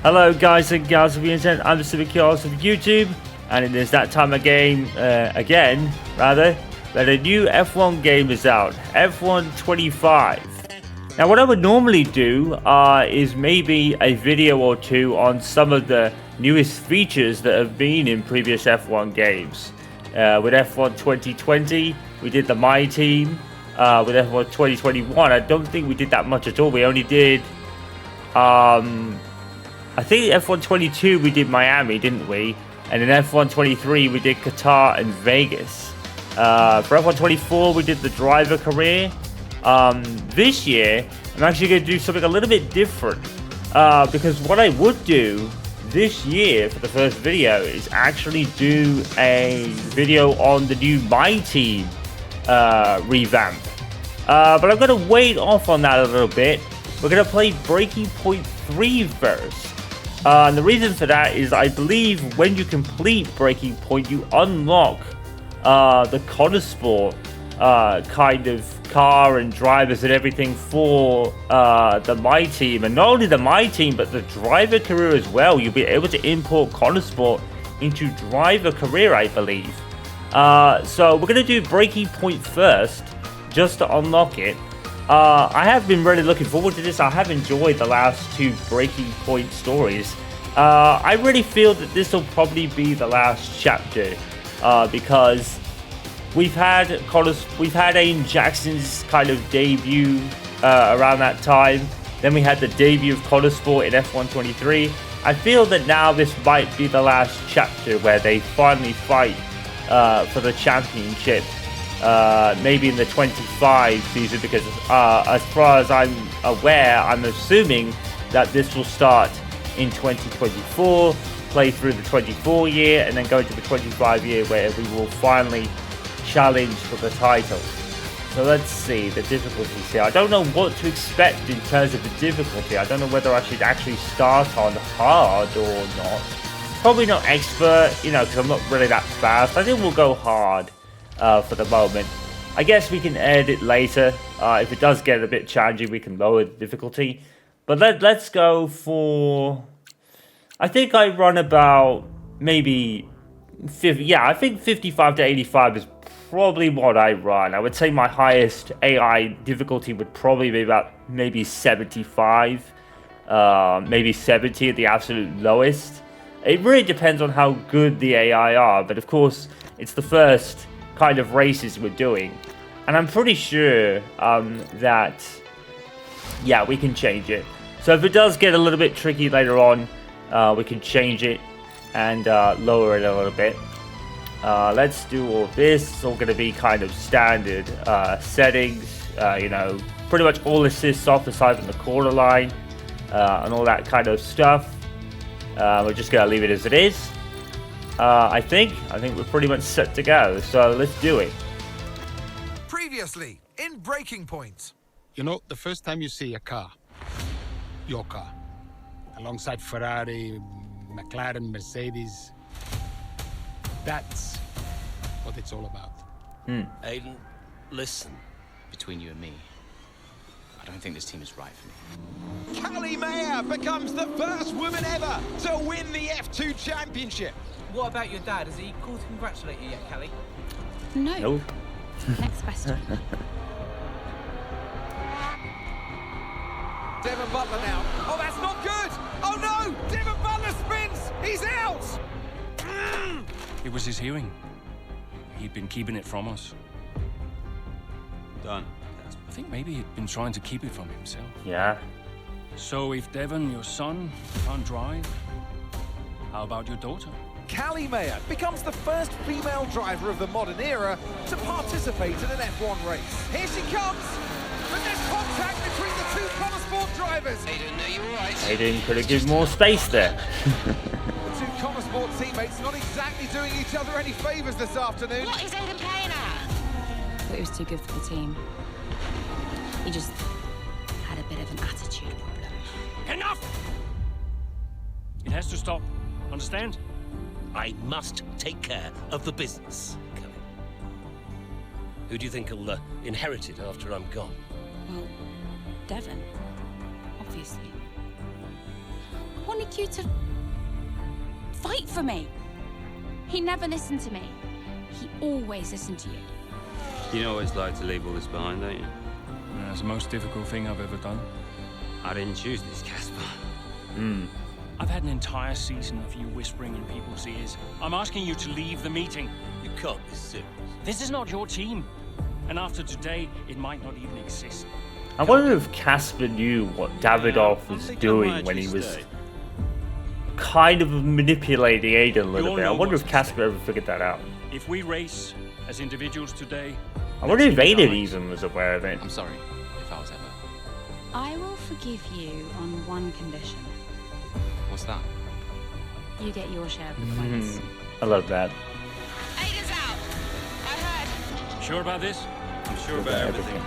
Hello guys and gals of the internet, I'm the Super Chaos of YouTube, and it is that time of game, again, rather, that a new F1 game is out, F1 25. Now what I would normally do is maybe a video or two on some of the newest features that have been in previous F1 games. With F1 2020, we did the My Team. With F1 2021, I don't think we did that much at all. We only did, I think F1 22 we did Miami, didn't we? And in F1 23 we did Qatar and Vegas. For F1 24 we did the driver career. This year I'm actually going to do something a little bit different. Because what I would do this year for the first video is actually do a video on the new My Team revamp. But I'm going to wait off on that a little bit. We're going to play Breaking Point 3 first. And the reason for that is I believe when you complete Breaking Point, you unlock the Connosport kind of car and drivers and everything for the My Team. And not only the My Team, but the driver career as well. You'll be able to import Connosport into driver career, I believe. So we're going to do Breaking Point first, just to unlock it. I have been really looking forward to this. I have enjoyed the last two Breaking Point stories. I really feel that this will probably be the last chapter because we've had Aiden Jackson's kind of debut around that time. Then we had the debut of Connosport in F1 23. I feel that now this might be the last chapter where they finally fight for the championship. Maybe in the 25 season, because as far as I'm aware, I'm assuming that this will start in 2024, play through the 24 year, and then go into the 25 year where we will finally challenge for the title. So let's see the difficulties here. I don't know what to expect in terms of the difficulty. I don't know whether I should actually start on hard or not. Probably not expert, because I'm not really that fast. I think we'll go hard. For the moment. I guess we can edit it later. If it does get a bit challenging, we can lower the difficulty. But let's go for... I think I run about maybe... 50, yeah, I think 55 to 85 is probably what I run. I would say my highest AI difficulty would probably be about maybe 75. Maybe 70 at the absolute lowest. It really depends on how good the AI are. But of course, it's the first kind of races we're doing, and I'm pretty sure that we can change it. So if it does get a little bit tricky later on, we can change it and lower it a little bit. Let's do all this. It's all going to be kind of standard settings, pretty much all assists off aside from the quarter line and all that kind of stuff. We're just going to leave it as it is. I think we're pretty much set to go, so let's do it. Previously, in Breaking Point. The first time you see a car, your car, alongside Ferrari, McLaren, Mercedes, that's what it's all about. Aiden, listen. Between you and me, I don't think this team is right for me. Callie Mayer becomes the first woman ever to win the F2 Championship. What about your dad? Has he called to congratulate you yet, Callie? No. Nope. Next question. Devon Butler now. Oh, that's not good. Oh no! Devon Butler spins. He's out. It was his hearing. He'd been keeping it from us. Done. I think maybe he'd been trying to keep it from himself. Yeah. So if Devon, your son, can't drive, how about your daughter? Callie Mayer becomes the first female driver of the modern era to participate in an F1 race. Here she comes, but there's contact between the two Connosport drivers. Aiden, are you alright? Aiden could have given more space there. The two Connosport teammates not exactly doing each other any favours this afternoon. What is Aiden playing at? Thought he was too good for the team. He just had a bit of an attitude problem. Enough! It has to stop. Understand? I must take care of the business, Kelly. Who do you think will inherit it after I'm gone? Well, Devon, obviously. wanted you to fight for me. He never listened to me. He always listened to you. You always like to leave all this behind, don't you? That's the most difficult thing I've ever done. I didn't choose this, Casper. I've had an entire season of you whispering in people's ears. I'm asking you to leave the meeting. You can't be serious. This is not your team. And after today, it might not even exist. I wonder if Casper knew what Davidoff was doing when he was kind of manipulating Aiden a little bit. I wonder if Casper ever figured that out. If we race as individuals today... I wonder if Aiden even was aware of it. I'm sorry if I was ever. I will forgive you on one condition. What's that? You get your share of the points. I love that. Aiden's out! I heard. Sure about this? I'm sure about everything.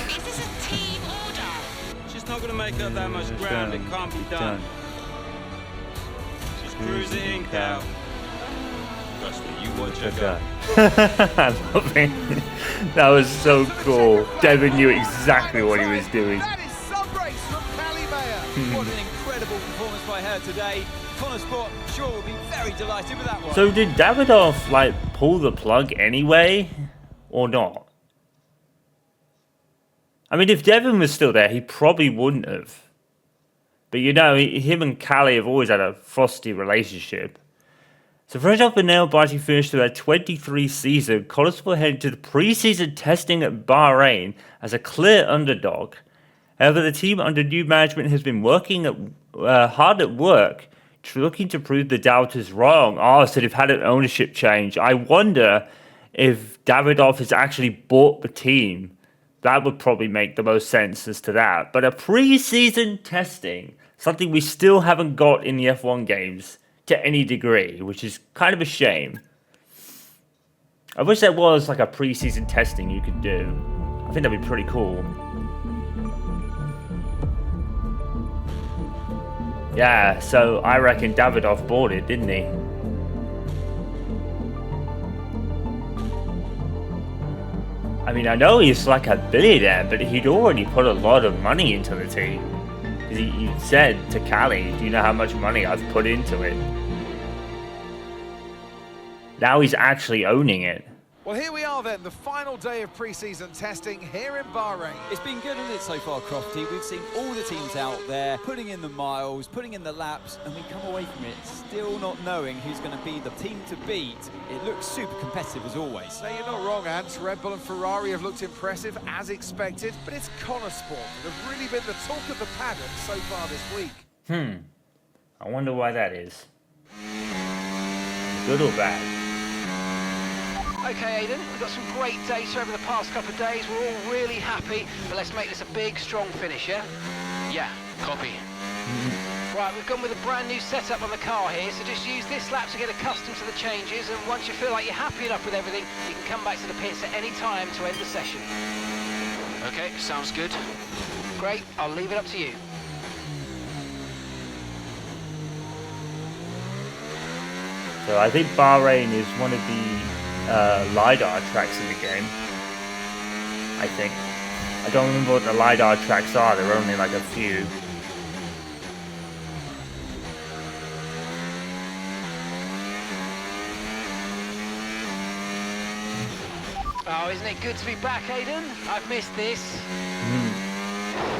Is this a team order? It's just not going to make up that much ground. It can't be done. Just cruise it in, Cal. Trust me, you watch her go. I love it. That was so cool. Devin knew exactly what he was doing. That is some race from Callie Mayer. What an incredible performance by her today. Connor Sport, sure, will be very delighted with that one. So did Davidoff like pull the plug anyway, or not? I mean, if Devin was still there, he probably wouldn't have. But you know, him and Callie have always had a frosty relationship. So fresh off the nail-biting finish to their 23 season, Connor headed to the pre-season testing at Bahrain as a clear underdog. However, the team under new management has been working hard at work, looking to prove the doubters wrong. Oh, so they've had an ownership change. I wonder if Davidoff has actually bought the team. That would probably make the most sense as to that. But a pre-season testing, something we still haven't got in the F1 games to any degree, which is kind of a shame. I wish there was like a pre-season testing you could do. I think that'd be pretty cool. Yeah, so I reckon Davidoff bought it, didn't he? I mean, I know he's like a billionaire, but he'd already put a lot of money into the team. He said to Callie, do you know how much money I've put into it? Now he's actually owning it. Well, here we are then, the final day of pre-season testing here in Bahrain. It's been good, hasn't it, so far, Crofty? We've seen all the teams out there, putting in the miles, putting in the laps, and we come away from it still not knowing who's going to be the team to beat. It looks super competitive as always. Now, you're not wrong, Ant. Red Bull and Ferrari have looked impressive, as expected, but it's Connor Sport that have really been the talk of the paddock so far this week. I wonder why that is. Good or bad? Okay, Aiden, we've got some great data over the past couple of days. We're all really happy, but let's make this a big, strong finish, yeah? Yeah, copy. Right, we've gone with a brand new setup on the car here, so just use this lap to get accustomed to the changes, and once you feel like you're happy enough with everything, you can come back to the pits at any time to end the session. Okay, sounds good. Great, I'll leave it up to you. So I think Bahrain is one of the LiDAR tracks in the game. I think. I don't remember what the LiDAR tracks are, there are only like a few. Oh, isn't it good to be back, Aiden? I've missed this.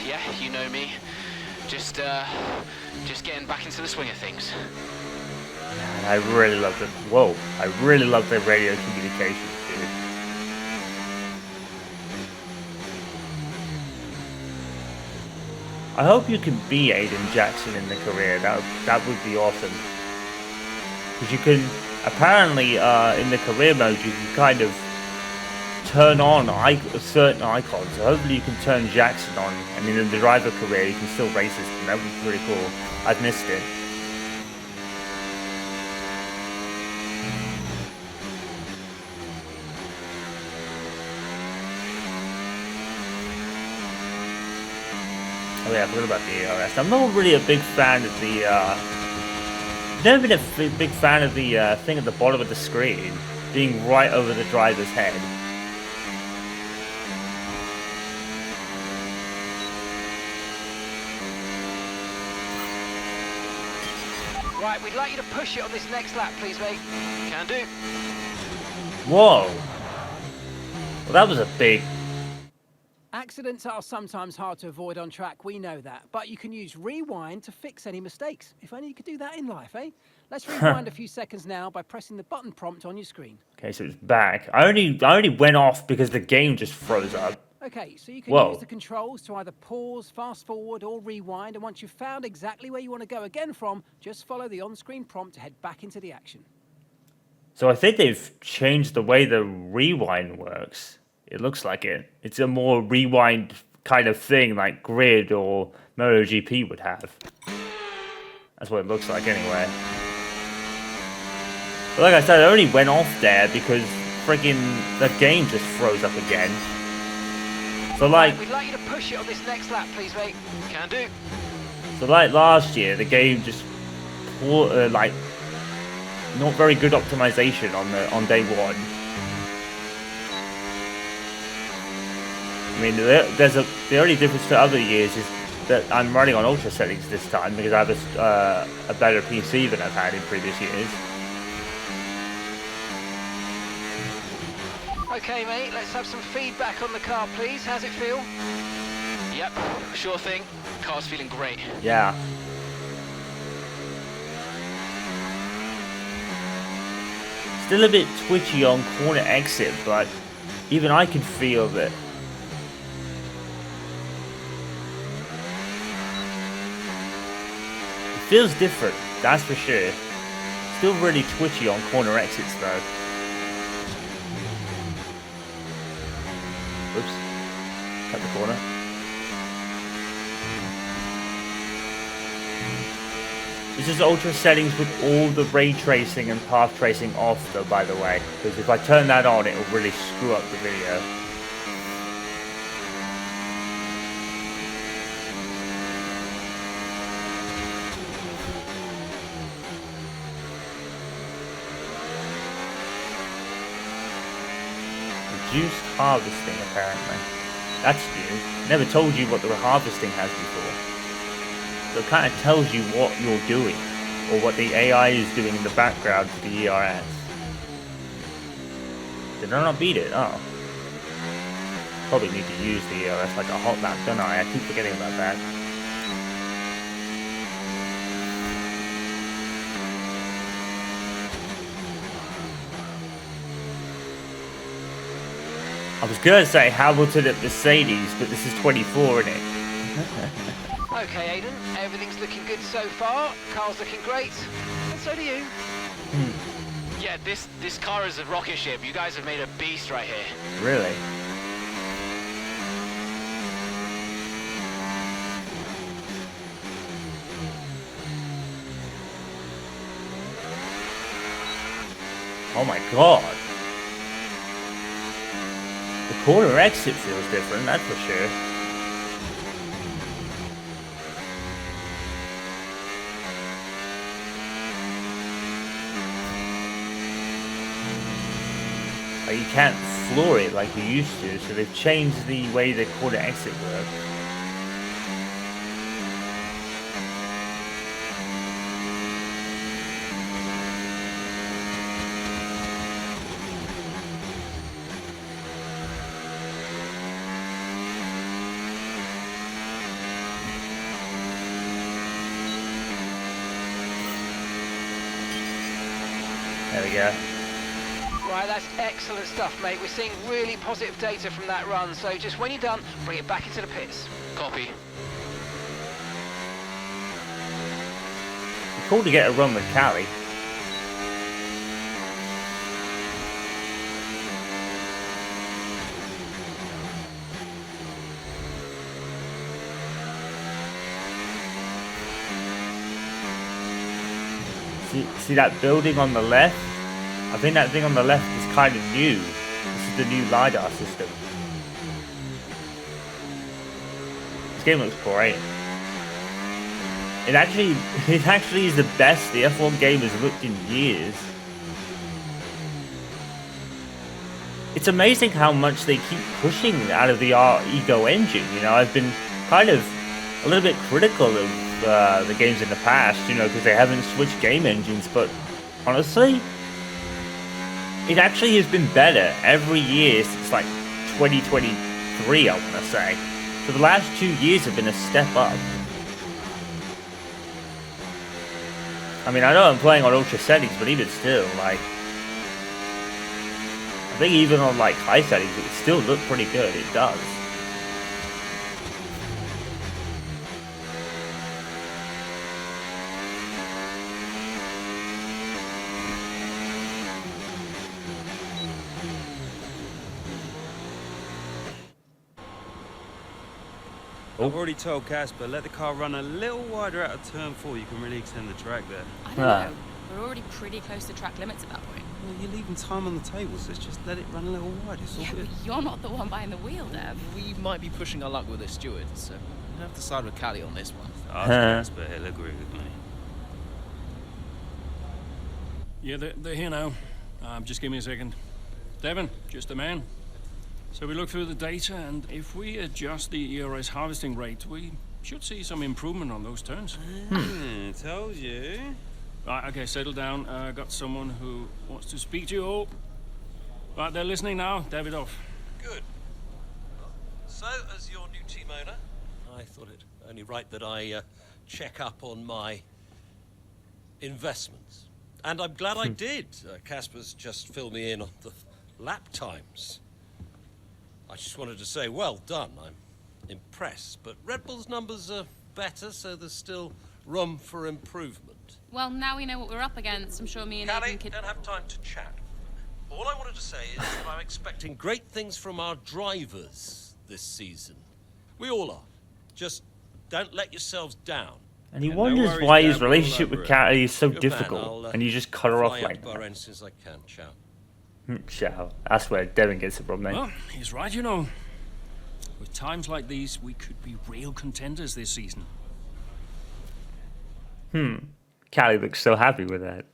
Yeah, you know me. Just getting back into the swing of things. And I really love the I really love the radio communications, dude. I hope you can be Aiden Jackson in the career. That would be awesome. Because you can apparently in the career mode you can kind of turn on certain icons. So hopefully you can turn Jackson on, and in the driver career you can still race as him. That would be pretty cool. I've missed it. Oh yeah, I forgot about the ARS. I'm not really a big fan of the, never been a big fan of the thing at the bottom of the screen being right over the driver's head. Right, we'd like you to push it on this next lap, please, mate. Can do. Whoa. Well, that was a big... Accidents are sometimes hard to avoid on track, we know that. But you can use rewind to fix any mistakes. If only you could do that in life, eh? Let's rewind a few seconds now by pressing the button prompt on your screen. Okay, so it's back. I only went off because the game just froze up. Okay, so you can use the controls to either pause, fast forward, or rewind. And once you've found exactly where you want to go again from, just follow the on-screen prompt to head back into the action. So I think they've changed the way the rewind works. It looks like it. It's a more rewind kind of thing like Grid or MotoGP would have. That's what it looks like anyway. But like I said, I only went off there because freaking the game just froze up again. So like... We'd like you to push it on this next lap, please, mate. Can do. So like last year, the game just... like... not very good optimization on day one. I mean, the only difference to other years is that I'm running on ultra settings this time because I have a better PC than I've had in previous years. Okay, mate, let's have some feedback on the car, please. How's it feel? Yep, sure thing. Car's feeling great. Yeah. Still a bit twitchy on corner exit, but even I can feel that. It feels different, that's for sure. Still really twitchy on corner exits though. Oops. Cut the corner. This is ultra settings with all the ray tracing and path tracing off though, by the way. Because if I turn that on, it will really screw up the video. Reduced harvesting, apparently. That's new. Never told you what the harvesting has before. So it kind of tells you what you're doing, or what the AI is doing in the background to the ERS. Did I not beat it? Oh. Probably need to use the ERS like a hot lap, don't I? I keep forgetting about that. I was going to say Hamilton at Mercedes, but this is 24, isn't it? Okay, Aiden, everything's looking good so far. Car's looking great, and so do you. Yeah, this car is a rocket ship. You guys have made a beast right here. Really? Oh my god. The corner exit feels different, that's for sure. Like you can't floor it like you used to, so they've changed the way the corner exit works. There we go. Right, that's excellent stuff, mate. We're seeing really positive data from that run, so just when you're done, bring it back into the pits. Copy. Cool to get a run with Callie. See that building on the left? I think that thing on the left is kind of new. This is the new LiDAR system. This game looks great. It actually is the best the F1 game has looked in years. It's amazing how much they keep pushing out of the Ego engine. You know, I've been kind of a little bit critical of the games in the past, you know, because they haven't switched game engines. But honestly, it actually has been better every year since like 2023, I want to say. So the last 2 years have been a step up. I mean, I know I'm playing on ultra settings, but even still, like, I think even on like high settings, it still look pretty good. It does. I've already told Casper, let the car run a little wider out of turn 4. You can really extend the track there. I don't know. We're already pretty close to track limits at that point. Well, you're leaving time on the table, so just let it run a little wider. It's all Yeah, good. but you're not the one behind the wheel, Dev. We might be pushing our luck with this steward, so we'll have to side with Callie on this one. Ask Casper, he'll agree with me. Yeah, they're here now. Just give me a second. Devon, just the man. So we look through the data, and if we adjust the ERS harvesting rate, we should see some improvement on those turns. Told you. Right, okay, settle down. Got someone who wants to speak to you all. Right, they're listening now. Davidoff. Good. So, as your new team owner, I thought it only right that I check up on my investments. And I'm glad I did. Casper's just filled me in on the lap times. I just wanted to say, well done. I'm impressed. But Red Bull's numbers are better, so there's still room for improvement. Well, now we know what we're up against. I'm sure me and Callie, Aidan could... don't have time to chat. All I wanted to say is that I'm expecting great things from our drivers this season. We all are. Just don't let yourselves down. And he wonders why his relationship with Callie is so difficult, and you just cut her off like that. As soon as I can. Ciao. Ciao. That's where Devon gets it from, mate. Well, he's right, you know. With times like these, we could be real contenders this season. Callie looks so happy with that.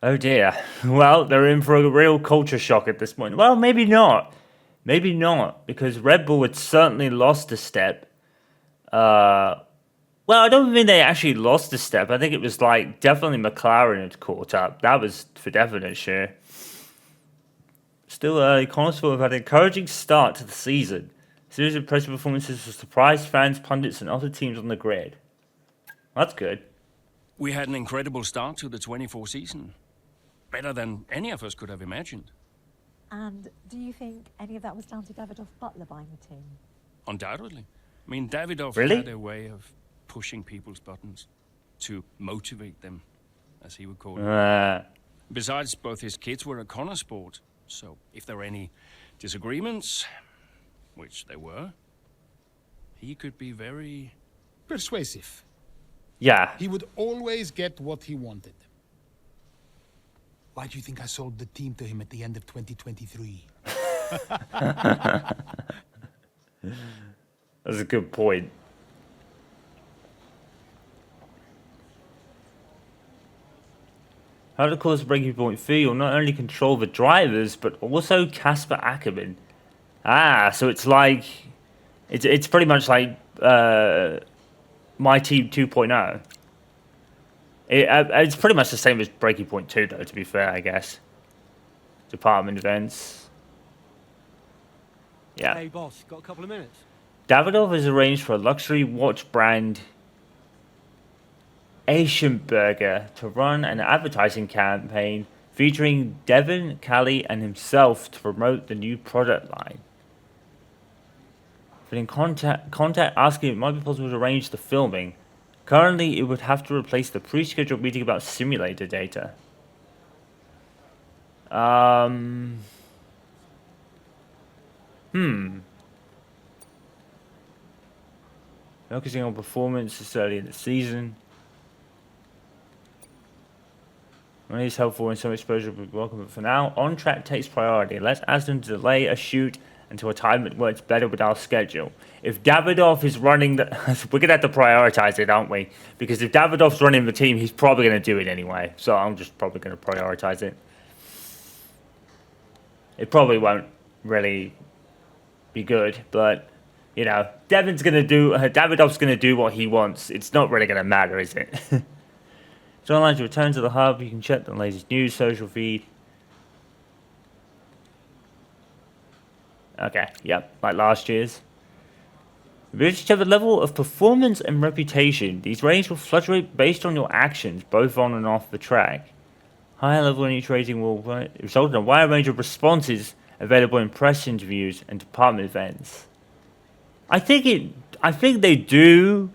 Oh dear. Well, they're in for a real culture shock at this point. Well, maybe not. Maybe not, because Red Bull had certainly lost a step. Well, I don't think they actually lost a step. I think it was like definitely McLaren had caught up. That was for definite sure. Still, Connorsville have had an encouraging start to the season. A series of impressive performances have surprised fans, pundits, and other teams on the grid. That's good. We had an incredible start to the 24 season. Better than any of us could have imagined. And do you think any of that was down to Davidoff Butler buying the team? Undoubtedly. I mean, Davidoff Really? had a way of pushing people's buttons to motivate them, as he would call it. Besides, both his kids were at Connorsport, so if there were any disagreements, which there were, he could be very... persuasive. Yeah. He would always get what he wanted. Why do you think I sold the team to him at the end of 2023? That's a good point. How to cause breaking point fee will not only control the drivers, but also Casper Ackerman. So it's like... It's pretty much like My Team 2.0. It's pretty much the same as Breaking Point 2, though, to be fair, I guess. Department events. Yeah. Hey, boss, got a couple of minutes? Davidoff has arranged for a luxury watch brand, Aschenberger, to run an advertising campaign featuring Devon, Callie, and himself to promote the new product line. But in contact asking if it might be possible to arrange the filming. Currently, it would have to replace the pre-scheduled meeting about simulator data. Focusing on performance this early in the season. Money is helpful and some exposure would be welcome, but for now, on track takes priority. Let's ask them to delay a shoot until a time that works better with our schedule. If Davidoff is running the... we're going to have to prioritize it, aren't we? Because if Davidoff's running the team, he's probably going to do it anyway. So I'm just probably going to prioritize it. It probably won't really be good, but you know, Davidoff's gonna do what he wants. It's not really gonna matter, is it? So online to return to the hub, you can check the latest news, social feed. Okay, yep, like last year's. Ability to have a level of performance and reputation. These ratings will fluctuate based on your actions, both on and off the track. Higher level in each rating will result in a wide range of responses available in press interviews and department events. I think they do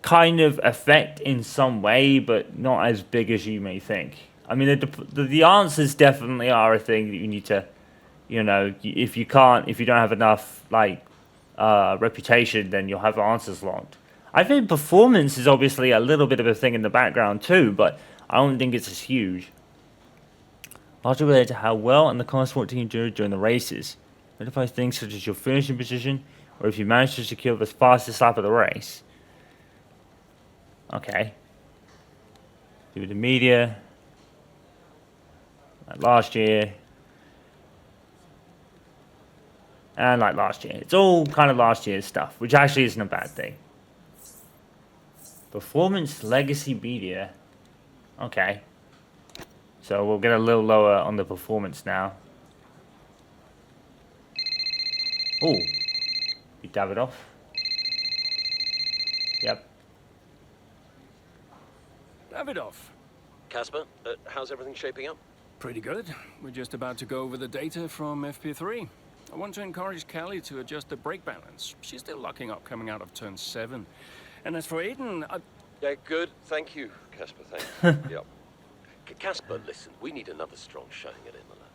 kind of affect in some way, but not as big as you may think. I mean, the answers definitely are a thing that you need to, you know, if you don't have enough like reputation, then you'll have answers locked. I think performance is obviously a little bit of a thing in the background too, but I don't think it's as huge. Largely related to how well and the Consport team do during the races. Identify things such as your finishing position, or if you manage to secure the fastest lap of the race. Okay. Do with the media. Like last year. And like last year. It's all kind of last year's stuff, which actually isn't a bad thing. Performance legacy media. Okay. So we'll get a little lower on the performance now. Oh. Davidoff. Yep. Davidoff. Casper, how's everything shaping up? Pretty good. We're just about to go over the data from FP3. I want to encourage Callie to adjust the brake balance. She's still locking up coming out of turn 7. And as for Aiden, Yeah, good. Thank you, Casper. Thank you. Yep. Casper, listen, we need another strong showing at Imola.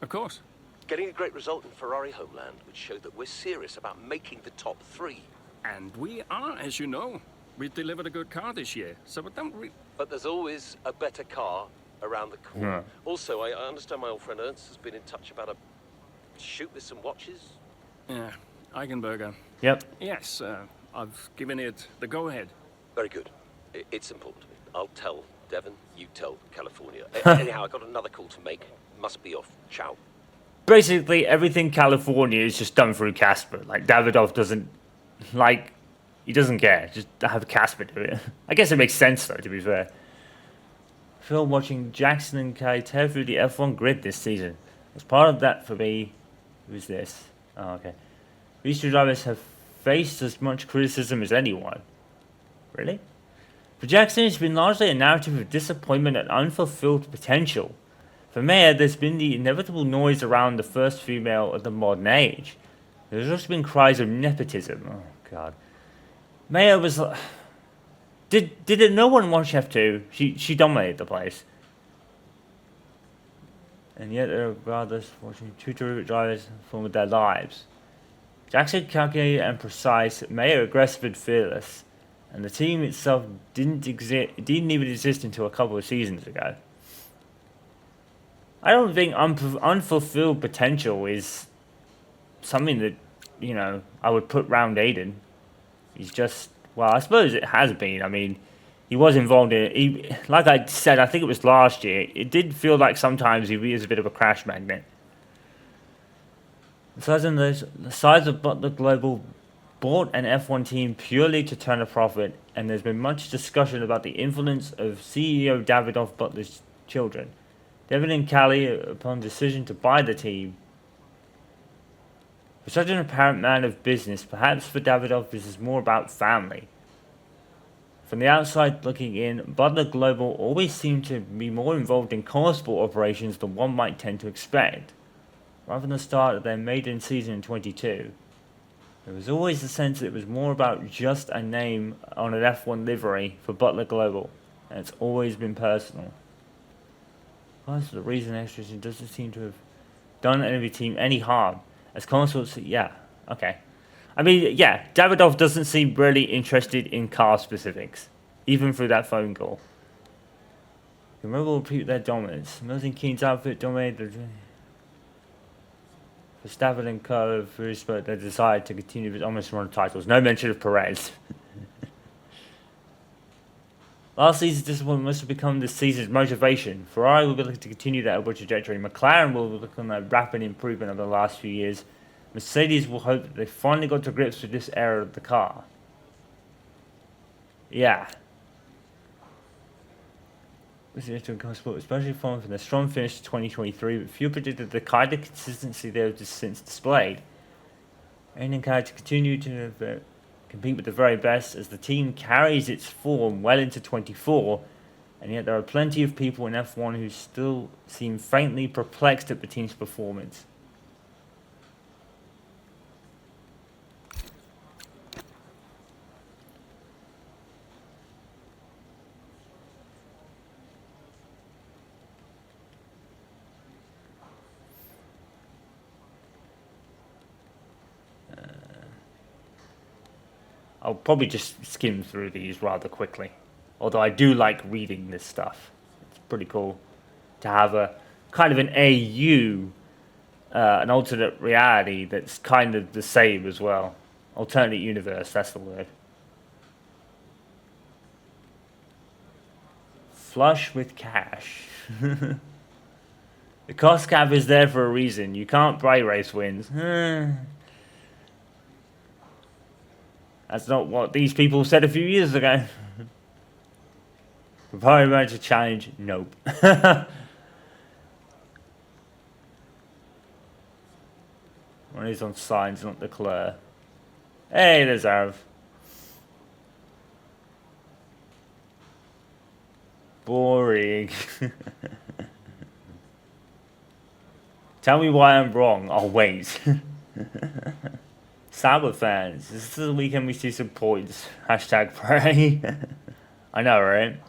Of course. Getting a great result in Ferrari homeland would show that we're serious about making the top 3. And we are, as you know. We've delivered a good car this year, so But there's always a better car around the corner. Yeah. Also, I understand my old friend Ernst has been in touch about a shoot with some watches. Yeah, Eigenberger. Yep. Yes, I've given it the go-ahead. Very good. It's important to me. I'll tell Devon, you tell California. Anyhow, I got another call to make. Must be off. Ciao. Basically, everything California is just done through Casper. Like, Davidoff doesn't, like, he doesn't care. Just have Casper do it. I guess it makes sense, though, to be fair. Phil watching Jackson and Kai tear through the F1 grid this season. As part of that for me, who's this? Oh, okay. These two drivers have faced as much criticism as anyone. Really? For Jackson, it's been largely a narrative of disappointment and unfulfilled potential. For Meyer, there's been the inevitable noise around the first female of the modern age. There's also been cries of nepotism. Oh, God. Meyer was... Did no one watch F2? She dominated the place. And yet, regardless, watching two terrific drivers perform with their lives. Jackson calculated and precise, Meyer aggressive and fearless. And the team itself didn't even exist until a couple of seasons ago. I don't think unfulfilled potential is something that, you know, I would put round Aiden. He's just, well, I suppose it has been. I mean, he was involved in it. Like I said, I think it was last year, it did feel like sometimes he is a bit of a crash magnet. The size of Butler Global bought an F1 team purely to turn a profit, and there's been much discussion about the influence of CEO Davidoff Butler's children. Devon and Callie, upon decision to buy the team. For such an apparent man of business, perhaps for Davidoff this is more about family. From the outside looking in, Butler Global always seemed to be more involved in Consport operations than one might tend to expect. Right from the start of their maiden season in 22, there was always the sense that it was more about just a name on an F1 livery for Butler Global, and it's always been personal. That's the reason extras doesn't seem to have done any team any harm. As Consorts, yeah, okay. I mean, yeah, Davidoff doesn't seem really interested in car specifics, even through that phone call. The Rebel repeat their dominance. Milton Keynes outfit dominated for Stafford and Co. But they decided to continue with almost run titles. No mention of Perez. Last season's disappointment must have become this season's motivation. Ferrari will be looking to continue that upward trajectory. McLaren will be looking at rapid improvement over the last few years. Mercedes will hope that they finally got to grips with this era of the car. Yeah. Especially following from their strong finish to 2023, but few predicted the kind of consistency they have just since displayed. Aiding car to continue to compete with the very best as the team carries its form well into 24, and yet there are plenty of people in F1 who still seem faintly perplexed at the team's performance. I'll probably just skim through these rather quickly. Although I do like reading this stuff. It's pretty cool to have a kind of an AU, an alternate reality that's kind of the same as well. Alternate universe, that's the word. Flush with cash. The cost cap is there for a reason. You can't buy race wins. That's not what these people said a few years ago. Proposed manager challenge, nope. One is on signs, not Leclerc. Hey, there's Arav. Boring. Tell me why I'm wrong. I'll wait. Sauber fans, this is the weekend we see some points. Hashtag pray. I know, right?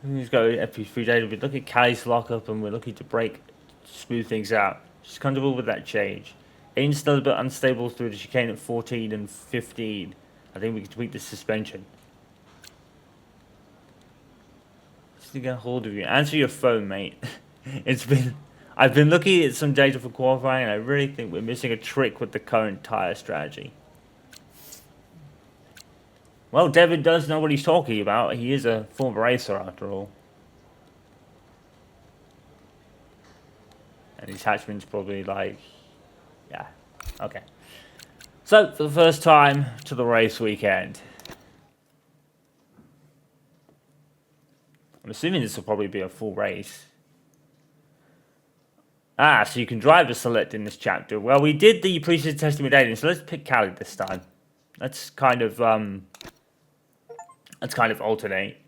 Let's go FP3 data. We look at Callie's lockup and we're looking to smooth things out. She's comfortable with that change. Aiden's still a bit unstable through the chicane at 14 and 15. I think we can tweak the suspension. To get hold of you. Answer your phone, mate. I've been looking at some data for qualifying and I really think we're missing a trick with the current tyre strategy. Well, Devin does know what he's talking about. He is a former racer after all. And his hatchman's probably like, yeah, okay. So, for the first time to the race weekend. I'm assuming this will probably be a full race. Ah, so you can drive a select in this chapter. Well, we did the pre-season testing with Aiden, so let's pick Callie this time. Let's kind of alternate.